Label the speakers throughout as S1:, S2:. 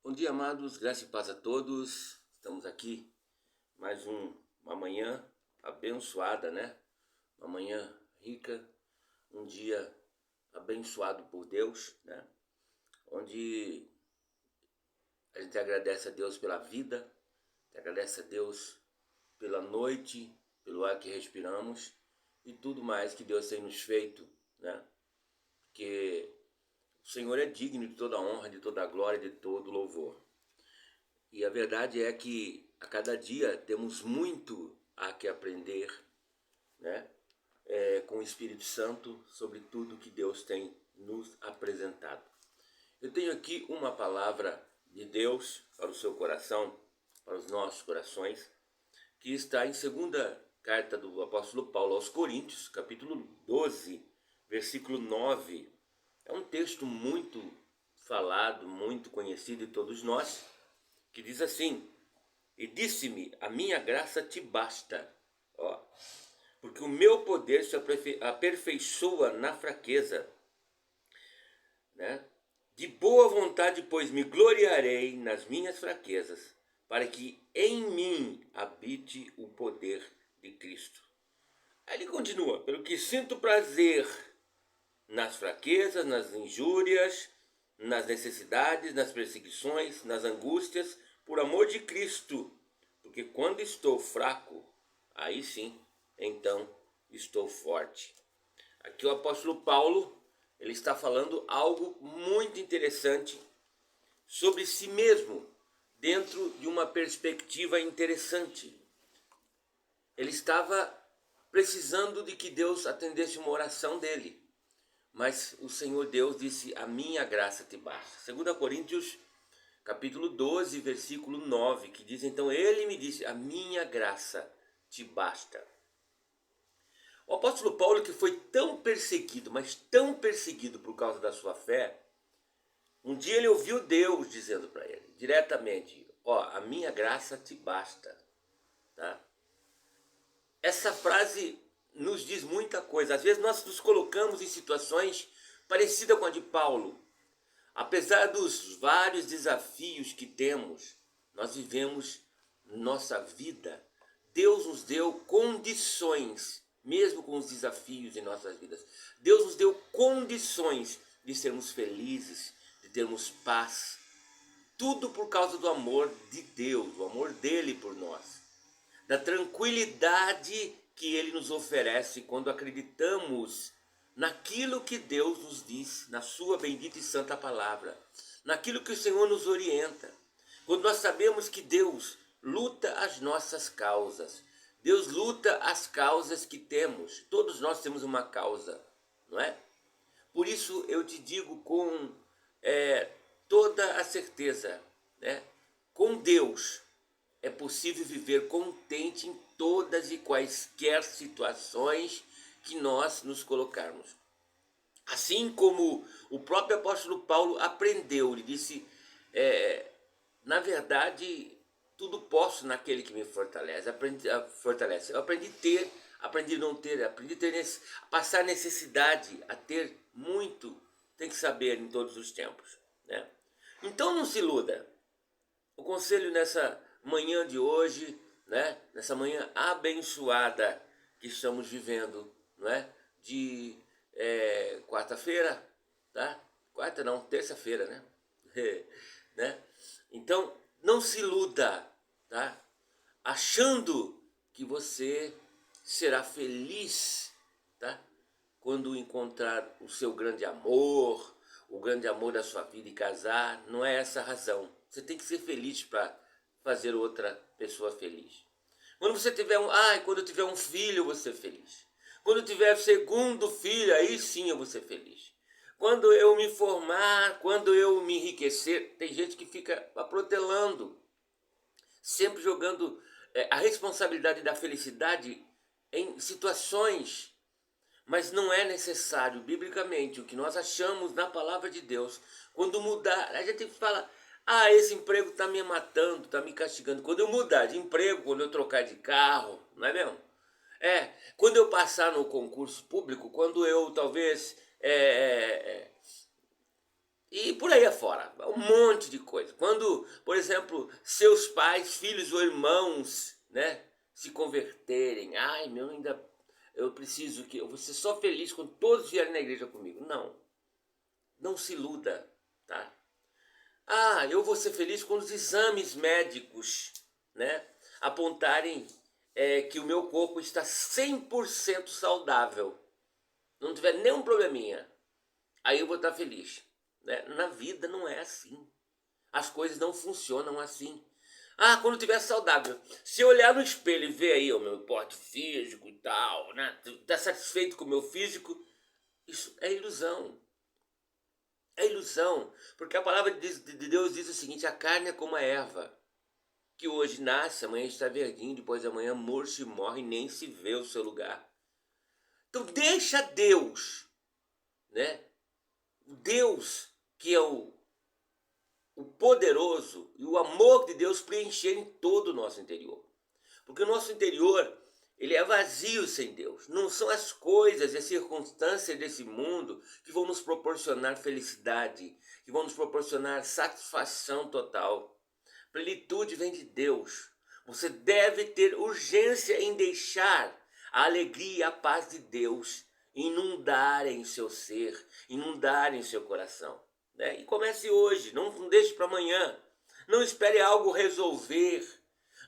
S1: Bom dia, amados, graça e paz a todos. Estamos aqui mais uma manhã abençoada, né? Uma manhã rica, um dia abençoado por Deus, né? Onde a gente agradece a Deus pela vida, agradece a Deus pela noite, pelo ar que respiramos e tudo mais que Deus tem nos feito, né? Porque o Senhor é digno de toda honra, de toda glória, de todo louvor. E a verdade é que a cada dia temos muito a que aprender, né? Com o Espírito Santo sobre tudo que Deus tem nos apresentado. Eu tenho aqui uma palavra de Deus para o seu coração, para os nossos corações, que está em segunda carta do apóstolo Paulo aos Coríntios, capítulo 12, versículo 9. É um texto muito falado, muito conhecido de todos nós, que diz assim: e disse-me, a minha graça te basta, ó, porque o meu poder se aperfeiçoa na fraqueza, né? De boa vontade, pois, me gloriarei nas minhas fraquezas, para que em mim habite o poder de Cristo. Aí ele continua, pelo que sinto prazer nas fraquezas, nas injúrias, nas necessidades, nas perseguições, nas angústias, por amor de Cristo, porque quando estou fraco, aí sim, então estou forte. Aqui o apóstolo Paulo, ele está falando algo muito interessante sobre si mesmo, dentro de uma perspectiva interessante. Ele estava precisando de que Deus atendesse uma oração dele, mas o Senhor Deus disse, a minha graça te basta. 2 Coríntios capítulo 12, versículo 9, que diz, então ele me disse, a minha graça te basta. O apóstolo Paulo, que foi tão perseguido, mas tão perseguido por causa da sua fé, um dia ele ouviu Deus dizendo para ele, diretamente, ó, a minha graça te basta, tá? Essa frase nos diz muita coisa. Às vezes nós nos colocamos em situações parecidas com a de Paulo. Apesar dos vários desafios que temos, nós vivemos nossa vida. Deus nos deu condições, mesmo com os desafios em nossas vidas. Deus nos deu condições de sermos felizes, de termos paz. Tudo por causa do amor de Deus, o amor dele por nós. Da tranquilidade que ele nos oferece quando acreditamos naquilo que Deus nos diz, na sua bendita e santa palavra, naquilo que o Senhor nos orienta. Quando nós sabemos que Deus luta as nossas causas, Deus luta as causas que temos, todos nós temos uma causa, não é? Por isso eu te digo com toda a certeza, né? Com Deus é possível viver contente em todas e quaisquer situações que nós nos colocarmos. Assim como o próprio apóstolo Paulo aprendeu, ele disse, na verdade, tudo posso naquele que me fortalece. Fortalece. Eu aprendi a ter, aprendi a não ter, aprendi a ter, a passar necessidade, a ter muito, tem que saber em todos os tempos, né? Então não se iluda. O conselho nessa manhã de hoje, né? Nessa manhã abençoada que estamos vivendo, não é? De quarta-feira, tá? Quarta não, terça-feira, né? Né? Então, não se iluda, tá? Achando que você será feliz, tá? Quando encontrar o seu grande amor, o grande amor da sua vida e casar, não é essa a razão. Você tem que ser feliz para fazer outra pessoa feliz. Quando você tiver quando eu tiver um filho, eu vou ser feliz. Quando eu tiver segundo filho, aí sim eu vou ser feliz. Quando eu me formar, quando eu me enriquecer, tem gente que fica protelando, sempre jogando a responsabilidade da felicidade em situações, mas não é necessário, biblicamente, o que nós achamos na palavra de Deus. Quando mudar, a gente fala, esse emprego está me matando, está me castigando. Quando eu mudar de emprego, quando eu trocar de carro, não é mesmo? Quando eu passar no concurso público, quando eu talvez E por aí afora, um monte de coisa. Quando, por exemplo, seus pais, filhos ou irmãos, né, se converterem, ai, meu, ainda eu preciso que eu vou ser só feliz quando todos vierem na igreja comigo. Não, não se iluda, tá? Ah, eu vou ser feliz quando os exames médicos, né, apontarem que o meu corpo está 100% saudável, não tiver nenhum probleminha. Aí eu vou estar feliz, né? Na vida não é assim. As coisas não funcionam assim. Ah, quando estiver saudável. Se eu olhar no espelho e ver aí o meu porte físico e tal, né? Tá satisfeito com o meu físico, isso é ilusão. É ilusão. Porque a palavra de Deus diz o seguinte: a carne é como a erva, que hoje nasce, amanhã está verdinho, depois amanhã murcha e morre e nem se vê o seu lugar. Então deixa Deus, né? Deus que é o poderoso e o amor de Deus preencherem todo o nosso interior. Porque o nosso interior, ele é vazio sem Deus. Não são as coisas e as circunstâncias desse mundo que vão nos proporcionar felicidade, que vão nos proporcionar satisfação total. Plenitude vem de Deus. Você deve ter urgência em deixar a alegria e a paz de Deus inundarem seu ser, inundarem seu coração. Né? E comece hoje, não deixe para amanhã. Não espere algo resolver.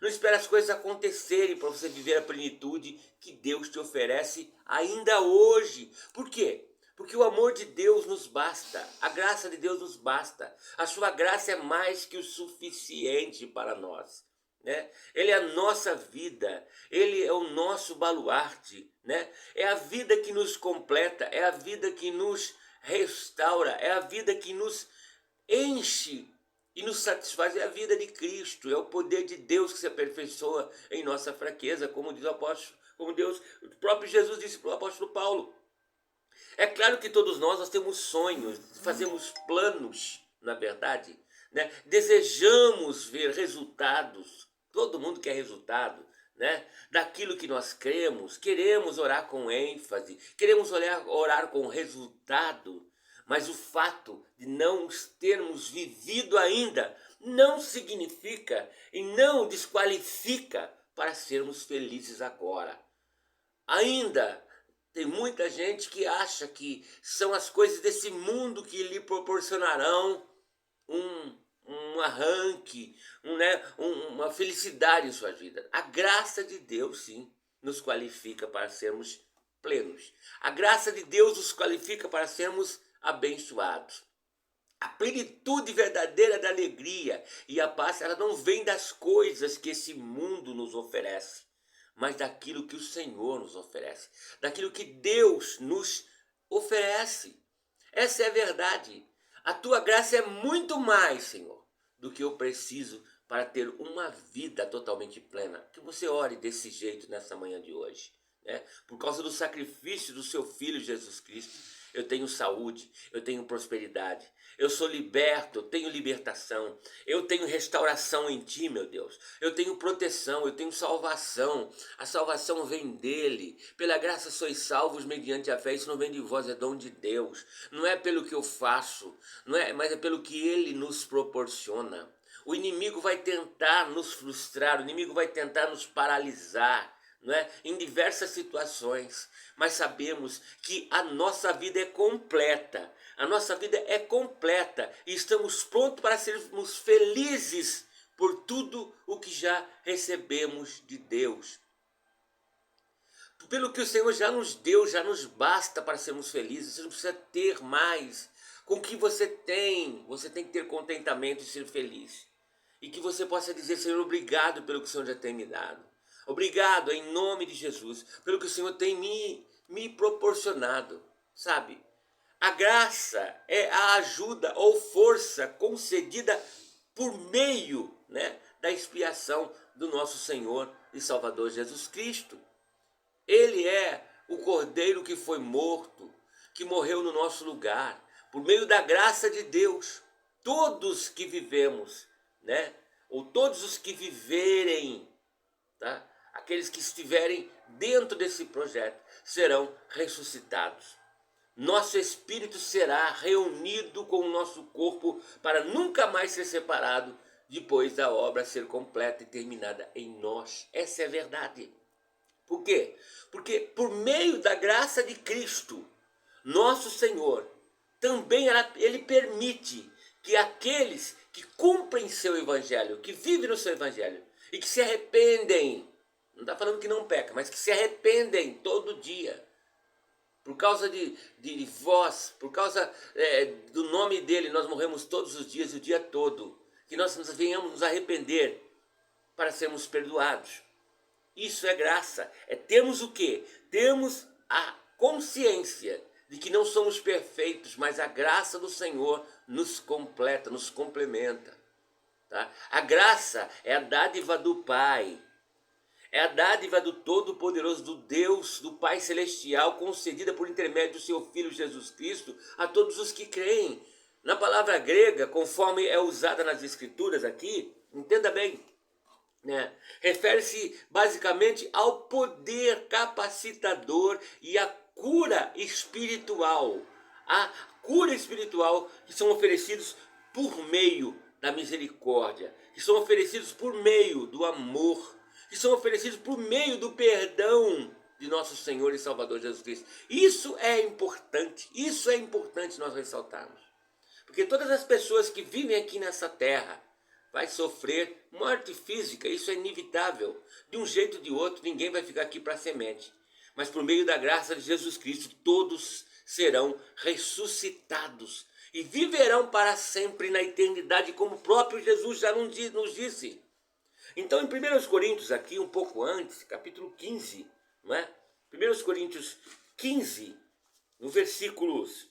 S1: Não espere as coisas acontecerem para você viver a plenitude que Deus te oferece ainda hoje. Por quê? Porque o amor de Deus nos basta, a graça de Deus nos basta. A sua graça é mais que o suficiente para nós. Né? Ele é a nossa vida, ele é o nosso baluarte, né? É a vida que nos completa, é a vida que nos restaura, é a vida que nos enche e nos satisfaz, é a vida de Cristo, é o poder de Deus que se aperfeiçoa em nossa fraqueza, como diz o apóstolo, como Deus, o próprio Jesus disse para o apóstolo Paulo. É claro que todos nós temos sonhos, fazemos planos, na verdade, né? Desejamos ver resultados, todo mundo quer resultado, né? Daquilo que nós cremos, queremos orar com ênfase, queremos orar com resultado, mas o fato de não termos vivido ainda não significa e não desqualifica para sermos felizes agora. Ainda tem muita gente que acha que são as coisas desse mundo que lhe proporcionarão um arranque, uma felicidade em sua vida. A graça de Deus, sim, nos qualifica para sermos plenos. A graça de Deus nos qualifica para sermos abençoados. A plenitude verdadeira da alegria e a paz, ela não vem das coisas que esse mundo nos oferece, mas daquilo que o Senhor nos oferece, daquilo que Deus nos oferece. Essa é a verdade. A tua graça é muito mais, Senhor, do que eu preciso para ter uma vida totalmente plena. Que você ore desse jeito nessa manhã de hoje. Né? Por causa do sacrifício do seu Filho Jesus Cristo, eu tenho saúde, eu tenho prosperidade, eu sou liberto, eu tenho libertação, eu tenho restauração em ti, meu Deus, eu tenho proteção, eu tenho salvação, a salvação vem dele, pela graça sois salvos mediante a fé, isso não vem de vós, é dom de Deus, não é pelo que eu faço, não é, mas é pelo que ele nos proporciona. O inimigo vai tentar nos frustrar, o inimigo vai tentar nos paralisar, não é? Em diversas situações, mas sabemos que a nossa vida é completa, a nossa vida é completa e estamos prontos para sermos felizes por tudo o que já recebemos de Deus. Pelo que o Senhor já nos deu, já nos basta para sermos felizes, você não precisa ter mais. Com o que você tem que ter contentamento e ser feliz. E que você possa dizer: Senhor, obrigado pelo que o Senhor já tem me dado. Obrigado, em nome de Jesus, pelo que o Senhor tem me proporcionado, sabe? A graça é a ajuda ou força concedida por meio, né, da expiação do nosso Senhor e Salvador Jesus Cristo. Ele é o Cordeiro que foi morto, que morreu no nosso lugar, por meio da graça de Deus. Todos que vivemos, né, ou todos os que viverem, tá? Aqueles que estiverem dentro desse projeto serão ressuscitados. nosso espírito será reunido com o nosso corpo para nunca mais ser separado depois da obra ser completa e terminada em nós. Essa é a verdade. Por quê? Porque por meio da graça de Cristo, nosso Senhor, também ele permite que aqueles que cumprem seu evangelho, que vivem no seu evangelho e que se arrependem, não está falando que não peca, mas que se arrependem todo dia, por causa de vós, por causa do nome dele, nós morremos todos os dias, o dia todo, que nós venhamos nos arrepender para sermos perdoados. Isso é graça, é termos o quê? Termos a consciência de que não somos perfeitos, mas a graça do Senhor nos completa, nos complementa. Tá? A graça é a dádiva do Pai, é a dádiva do Todo-Poderoso, do Deus, do Pai Celestial, concedida por intermédio do seu Filho Jesus Cristo a todos os que creem. Na palavra grega, conforme é usada nas Escrituras aqui, entenda bem, né? Refere-se basicamente ao poder capacitador e à cura espiritual. A cura espiritual que são oferecidos por meio da misericórdia, que são oferecidos por meio do amor, que são oferecidos por meio do perdão de nosso Senhor e Salvador Jesus Cristo. Isso é importante nós ressaltarmos. Porque todas as pessoas que vivem aqui nessa terra vai sofrer morte física, isso é inevitável. De um jeito ou de outro, ninguém vai ficar aqui para semente. Mas por meio da graça de Jesus Cristo, todos serão ressuscitados e viverão para sempre na eternidade, como o próprio Jesus já nos disse. Então, em 1 Coríntios, aqui um pouco antes, capítulo 15, não é? 1 Coríntios 15, no versículos,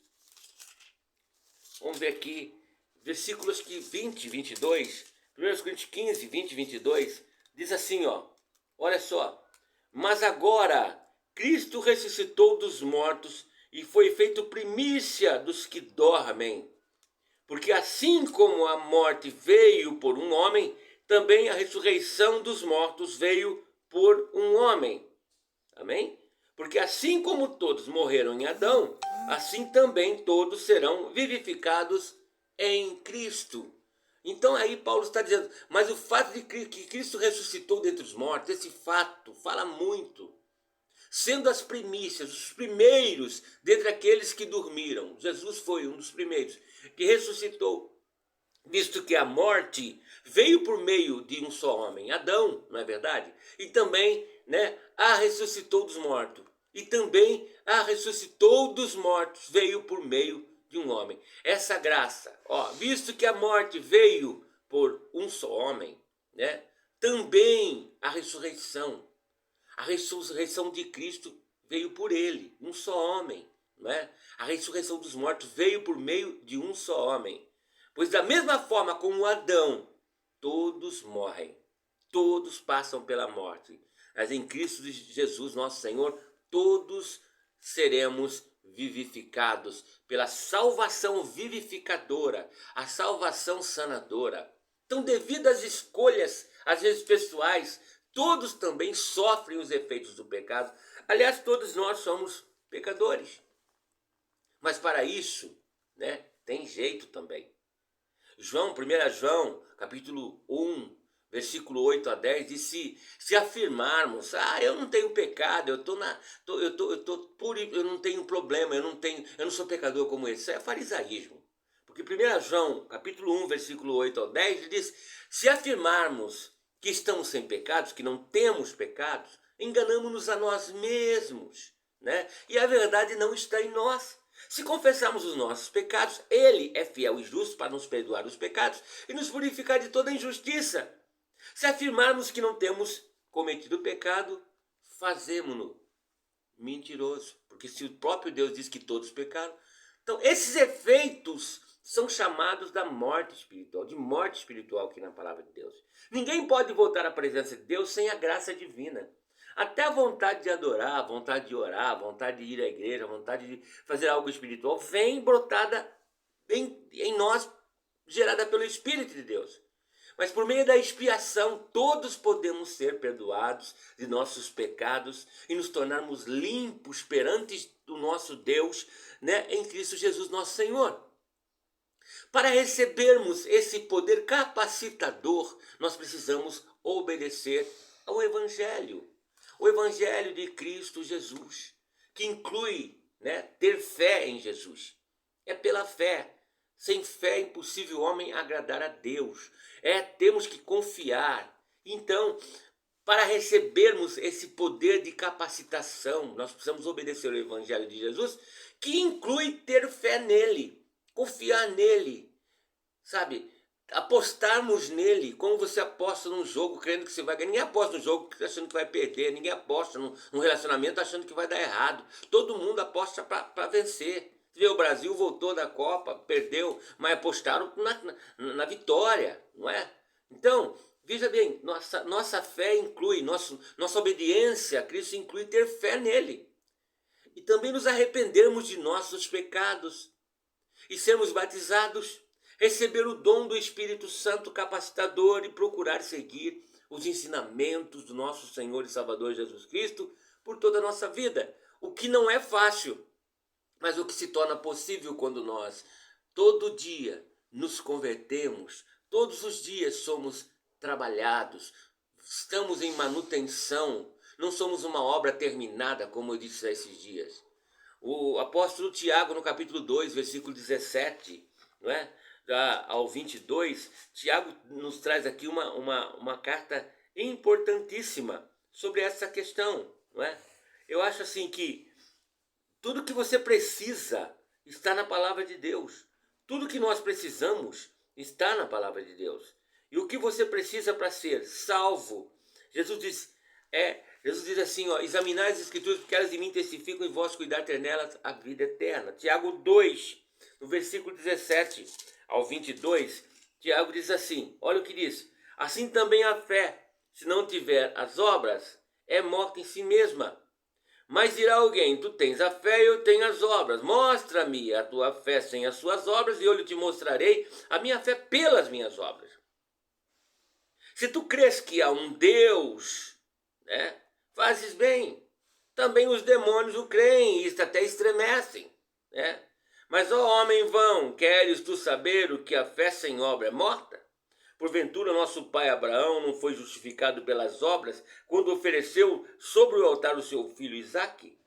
S1: vamos ver aqui, versículos 20 e 22, 1 Coríntios 15, 20 e 22, diz assim, ó, olha só, mas agora Cristo ressuscitou dos mortos e foi feito primícia dos que dormem, porque assim como a morte veio por um homem, também a ressurreição dos mortos veio por um homem. Amém? Porque assim como todos morreram em Adão, assim também todos serão vivificados em Cristo. Então aí Paulo está dizendo, mas o fato de que Cristo ressuscitou dentre os mortos, esse fato fala muito. Sendo as primícias, os primeiros dentre aqueles que dormiram. Jesus foi um dos primeiros que ressuscitou. Visto que a morte veio por meio de um só homem, Adão, não é verdade? E também, né, a ressuscitou dos mortos. E também a ressuscitou dos mortos, veio por meio de um homem. Essa graça, ó, visto que a morte veio por um só homem, né, também a ressurreição de Cristo veio por ele, um só homem, não é? A ressurreição dos mortos veio por meio de um só homem. Pois da mesma forma como Adão, todos morrem, todos passam pela morte. Mas em Cristo Jesus, nosso Senhor, todos seremos vivificados pela salvação vivificadora, a salvação sanadora. Então, devido às escolhas, às vezes pessoais, todos também sofrem os efeitos do pecado. Aliás, todos nós somos pecadores. Mas para isso, né, tem jeito também. 1 João, capítulo 1, versículo 8 a 10, diz, se afirmarmos, eu não tenho pecado, eu não tenho problema, eu não sou pecador como esse, isso é farisaísmo. Porque 1 João, capítulo 1, versículo 8 ao 10, diz, se afirmarmos que estamos sem pecados, que não temos pecados, enganamos-nos a nós mesmos, né? E a verdade não está em nós. Se confessarmos os nossos pecados, ele é fiel e justo para nos perdoar os pecados e nos purificar de toda injustiça. Se afirmarmos que não temos cometido pecado, fazemo-no mentiroso. Porque se o próprio Deus diz que todos pecaram, então esses efeitos são chamados da morte espiritual, de morte espiritual aqui na palavra de Deus. Ninguém pode voltar à presença de Deus sem a graça divina. Até a vontade de adorar, a vontade de orar, a vontade de ir à igreja, a vontade de fazer algo espiritual, vem brotada em nós, gerada pelo Espírito de Deus. Mas por meio da expiação, todos podemos ser perdoados de nossos pecados e nos tornarmos limpos perante do nosso Deus, né, em Cristo Jesus nosso Senhor. Para recebermos esse poder capacitador, nós precisamos obedecer ao Evangelho. O Evangelho de Cristo Jesus, que inclui, né, ter fé em Jesus. É pela fé. Sem fé é impossível o homem agradar a Deus. Temos que confiar. Então, para recebermos esse poder de capacitação, nós precisamos obedecer ao Evangelho de Jesus, que inclui ter fé nele, confiar nele, sabe? Apostarmos nele, como você aposta num jogo crendo que você vai ganhar. Ninguém aposta no jogo achando que vai perder, ninguém aposta num relacionamento achando que vai dar errado. Todo mundo aposta para vencer. Você vê, o Brasil voltou da Copa, perdeu, mas apostaram na vitória, não é? Então, veja bem, nossa fé inclui, nossa obediência a Cristo inclui ter fé nele. E também nos arrependermos de nossos pecados e sermos batizados, receber o dom do Espírito Santo capacitador e procurar seguir os ensinamentos do nosso Senhor e Salvador Jesus Cristo por toda a nossa vida. O que não é fácil, mas o que se torna possível quando nós, todo dia, nos convertemos, todos os dias somos trabalhados, estamos em manutenção, não somos uma obra terminada, como eu disse esses dias. O apóstolo Tiago, no capítulo 2, versículo 17, não é? Ao 22, Tiago nos traz aqui uma carta importantíssima sobre essa questão, não é? Eu acho assim que tudo que você precisa está na palavra de Deus. Tudo que nós precisamos está na palavra de Deus. E o que você precisa para ser salvo? Jesus diz assim, ó, examinai as escrituras porque elas de mim testificam e vós cuidar ter nelas a vida eterna. Tiago 2, no versículo 17 ao 22, Tiago diz assim, olha o que diz. Assim também a fé, se não tiver as obras, é morta em si mesma. Mas dirá alguém, tu tens a fé e eu tenho as obras. Mostra-me a tua fé sem as suas obras e eu te mostrarei a minha fé pelas minhas obras. Se tu crês que há um Deus, né, fazes bem. Também os demônios o creem e isto até estremecem, né? Mas, ó homem vão, queres tu saber o que a fé sem obra é morta? Porventura nosso pai Abraão não foi justificado pelas obras quando ofereceu sobre o altar o seu filho Isaque?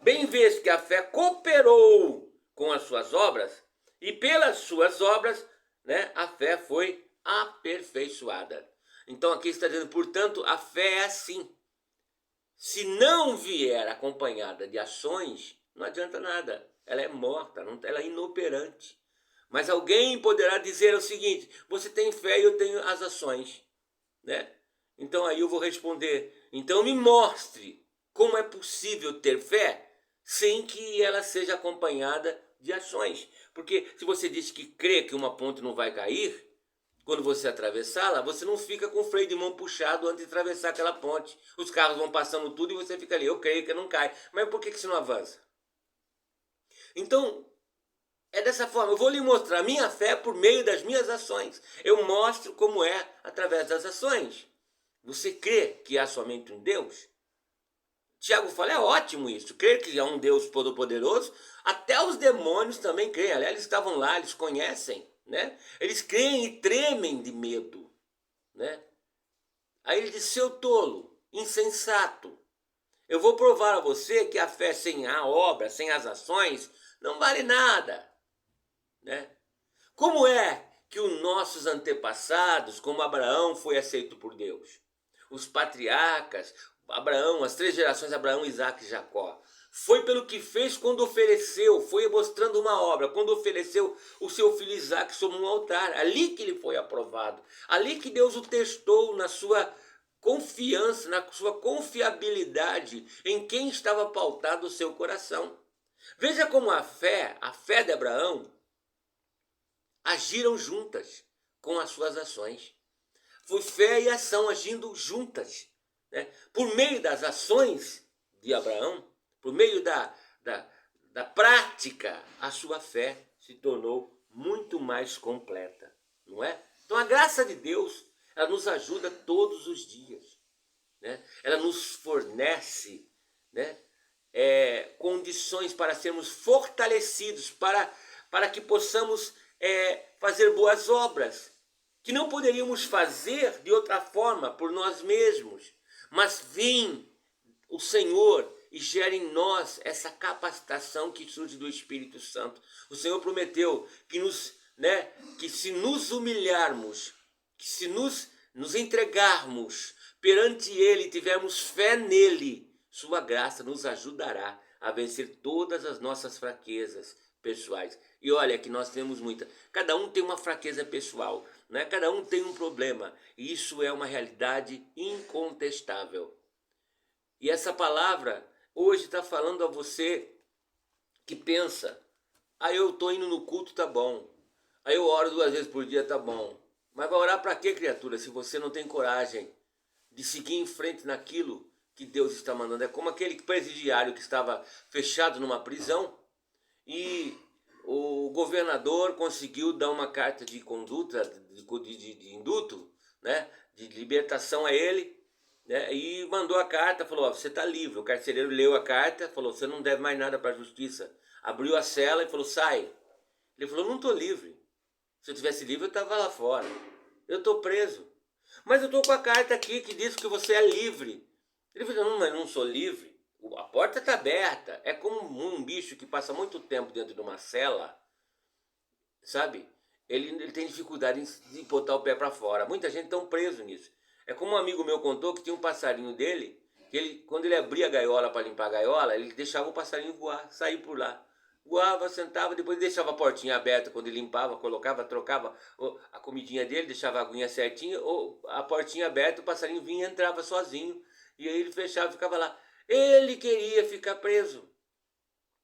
S1: Bem vês que a fé cooperou com as suas obras e pelas suas obras, né, a fé foi aperfeiçoada. Então aqui está dizendo, portanto, a fé é assim. Se não vier acompanhada de ações, não adianta nada. Ela é morta, ela é inoperante. Mas alguém poderá dizer o seguinte, você tem fé e eu tenho as ações, né? Então aí eu vou responder, então me mostre como é possível ter fé sem que ela seja acompanhada de ações. Porque se você diz que crê que uma ponte não vai cair, quando você atravessá-la, você não fica com o freio de mão puxado antes de atravessar aquela ponte. Os carros vão passando tudo e você fica ali, eu creio que não cai. Mas por que você não avança? Então, é dessa forma, eu vou lhe mostrar a minha fé por meio das minhas ações. Eu mostro como é através das ações. Você crê que há somente um Deus? Tiago fala, é ótimo isso, crer que há um Deus todo-poderoso, até os demônios também creem, aliás, eles estavam lá, eles conhecem, né? Eles creem e tremem de medo, né? Aí ele diz, seu tolo, insensato, eu vou provar a você que a fé sem a obra, sem as ações, não vale nada, né? Como é que os nossos antepassados, como Abraão, foi aceito por Deus? Os patriarcas, Abraão, as 3 gerações, Abraão, Isaque e Jacó. Foi pelo que fez quando ofereceu, foi mostrando uma obra, quando ofereceu o seu filho Isaque sobre um altar. Ali que ele foi aprovado. Ali que Deus o testou na sua confiança, na sua confiabilidade em quem estava pautado o seu coração. Veja como a fé de Abraão, agiram juntas com as suas ações. Foi fé e ação agindo juntas, né? Por meio das ações de Abraão, por meio da prática, a sua fé se tornou muito mais completa, não é? Então a graça de Deus, ela nos ajuda todos os dias, né? Ela nos fornece, né, condições para sermos fortalecidos, para que possamos fazer boas obras, que não poderíamos fazer de outra forma por nós mesmos, mas vem o Senhor e gera em nós essa capacitação que surge do Espírito Santo. O Senhor prometeu que se nos humilharmos, que se nos entregarmos perante Ele, tivermos fé nele, sua graça nos ajudará a vencer todas as nossas fraquezas pessoais. E olha que nós temos muita. Cada um tem uma fraqueza pessoal, né? Cada um tem um problema. E isso é uma realidade incontestável. E essa palavra hoje está falando a você que pensa: eu estou indo no culto, tá bom. Aí eu oro 2 vezes por dia, tá bom. Mas vai orar para quê, criatura, se você não tem coragem de seguir em frente naquilo que Deus está mandando? É como aquele presidiário que estava fechado numa prisão e o governador conseguiu dar uma carta de conduta, de induto, né, de libertação a ele, né, e mandou a carta, falou: você está livre. O carcereiro leu a carta, falou: você não deve mais nada para a justiça. Abriu a cela e falou: sai. Ele falou: não estou livre. Se eu tivesse livre, eu estava lá fora. Eu estou preso. Mas eu estou com a carta aqui que diz que você é livre. Ele falou: não, mas não sou livre. A porta está aberta. É como um bicho que passa muito tempo dentro de uma cela, sabe? Ele tem dificuldade de botar o pé para fora. Muita gente está preso nisso. É como um amigo meu contou que tinha um passarinho dele, que quando ele abria a gaiola para limpar a gaiola, ele deixava o passarinho voar, sair por lá. Voava, sentava, depois deixava a portinha aberta quando ele limpava, colocava, trocava a comidinha dele, deixava a aguinha certinha, ou a portinha aberta, o passarinho vinha e entrava sozinho. E aí ele fechava e ficava lá. Ele queria ficar preso.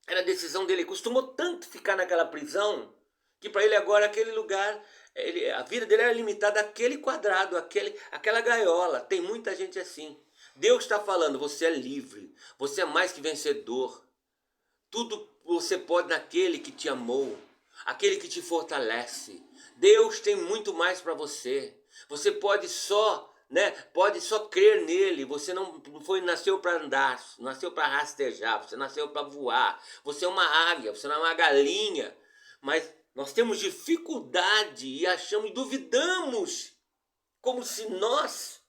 S1: Era a decisão dele. Ele costumou tanto ficar naquela prisão que para ele agora aquele lugar, a vida dele era limitada àquele quadrado, àquela gaiola. Tem muita gente assim. Deus está falando: você é livre, você é mais que vencedor. Tudo você pode naquele que te amou, aquele que te fortalece. Deus tem muito mais para você. Você pode só crer nele. Você não nasceu para andar, nasceu para rastejar, você nasceu para voar. Você é uma águia, você não é uma galinha. Mas nós temos dificuldade e duvidamos, como se nós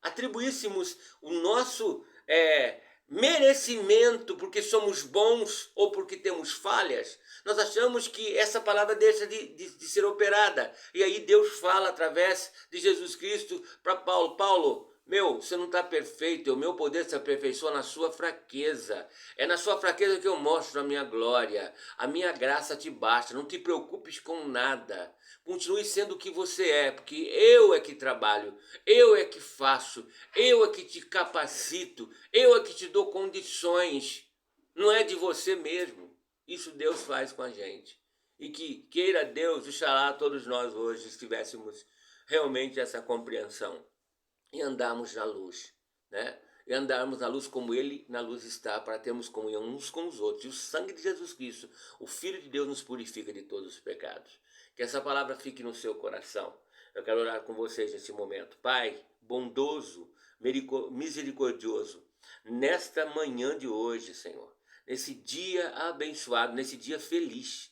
S1: atribuíssemos o nosso merecimento porque somos bons ou porque temos falhas. Nós achamos que essa palavra deixa de ser operada. E aí Deus fala através de Jesus Cristo para Paulo: Paulo, você não está perfeito, o meu poder se aperfeiçoa na sua fraqueza. É na sua fraqueza que eu mostro a minha glória. A minha graça te basta, não te preocupes com nada. Continue sendo o que você é, porque eu é que trabalho, eu é que faço, eu é que te capacito, eu é que te dou condições. Não é de você mesmo. Isso Deus faz com a gente. E que queira Deus, oxalá todos nós hoje tivéssemos realmente essa compreensão e andarmos na luz, né? E andarmos na luz como Ele na luz está, para termos comunhão uns com os outros. E o sangue de Jesus Cristo, o Filho de Deus, nos purifica de todos os pecados. Que essa palavra fique no seu coração. Eu quero orar com vocês nesse momento. Pai bondoso, misericordioso, nesta manhã de hoje, Senhor, nesse dia abençoado, nesse dia feliz,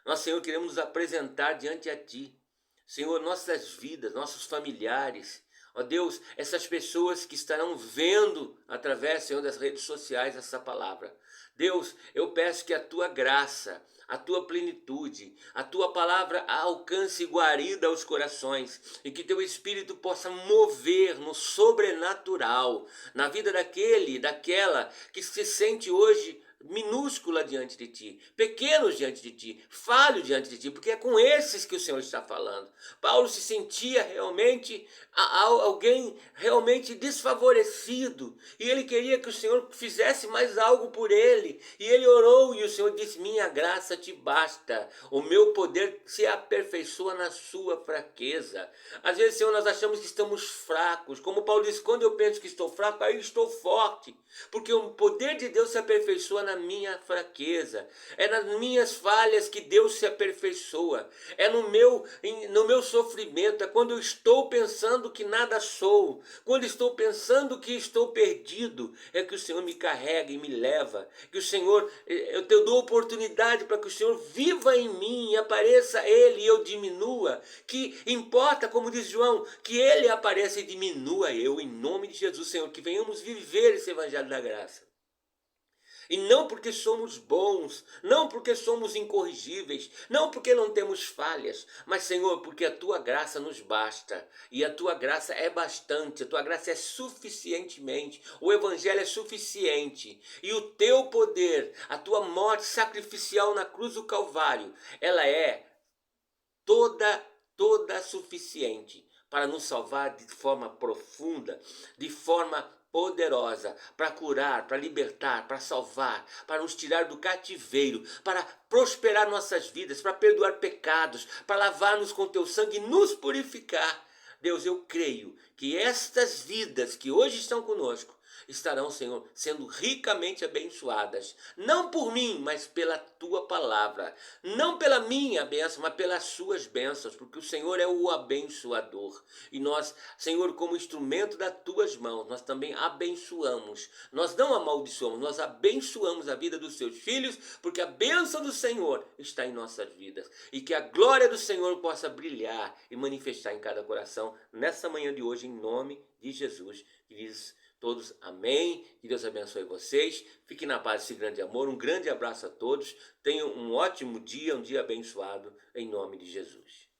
S1: nós, Senhor, queremos nos apresentar diante a Ti, Senhor, nossas vidas, nossos familiares, ó Deus, essas pessoas que estarão vendo através, Senhor, das redes sociais essa palavra. Deus, eu peço que a Tua graça, a Tua plenitude, a Tua palavra alcance guarida aos corações e que Teu Espírito possa mover no sobrenatural, na vida daquela que se sente hoje minúscula diante de Ti, pequenos diante de Ti, falho diante de Ti, porque é com esses que o Senhor está falando. Paulo se sentia realmente alguém realmente desfavorecido e ele queria que o Senhor fizesse mais algo por ele, e ele orou e o Senhor disse: minha graça te basta, o meu poder se aperfeiçoa na sua fraqueza. Às vezes, Senhor, nós achamos que estamos fracos, como Paulo disse: quando eu penso que estou fraco, aí estou forte, porque o poder de Deus se aperfeiçoa na minha fraqueza, é nas minhas falhas que Deus se aperfeiçoa, é no meu sofrimento, é quando eu estou pensando que nada sou, quando estou pensando que estou perdido, é que o Senhor me carrega e me leva, que o Senhor, eu te dou oportunidade para que o Senhor viva em mim, apareça Ele e eu diminua, que importa, como diz João, que Ele apareça e diminua eu, em nome de Jesus, Senhor, que venhamos viver esse evangelho da graça. E não porque somos bons, não porque somos incorrigíveis, não porque não temos falhas, mas, Senhor, porque a Tua graça nos basta. E a Tua graça é bastante, a Tua graça é suficientemente, o Evangelho é suficiente. E o Teu poder, a Tua morte sacrificial na cruz do Calvário, ela é toda suficiente para nos salvar de forma profunda, de forma poderosa, para curar, para libertar, para salvar, para nos tirar do cativeiro, para prosperar nossas vidas, para perdoar pecados, para lavar-nos com teu sangue e nos purificar. Deus, eu creio que estas vidas que hoje estão conosco estarão, Senhor, sendo ricamente abençoadas, não por mim, mas pela Tua palavra, não pela minha bênção, mas pelas Suas bênçãos, porque o Senhor é o abençoador, e nós, Senhor, como instrumento das Tuas mãos, nós também abençoamos, nós não amaldiçoamos, nós abençoamos a vida dos Seus filhos, porque a bênção do Senhor está em nossas vidas, e que a glória do Senhor possa brilhar e manifestar em cada coração, nessa manhã de hoje, em nome de Jesus, que diz todos amém, que Deus abençoe vocês, fiquem na paz desse grande amor, um grande abraço a todos, tenham um ótimo dia, um dia abençoado, em nome de Jesus.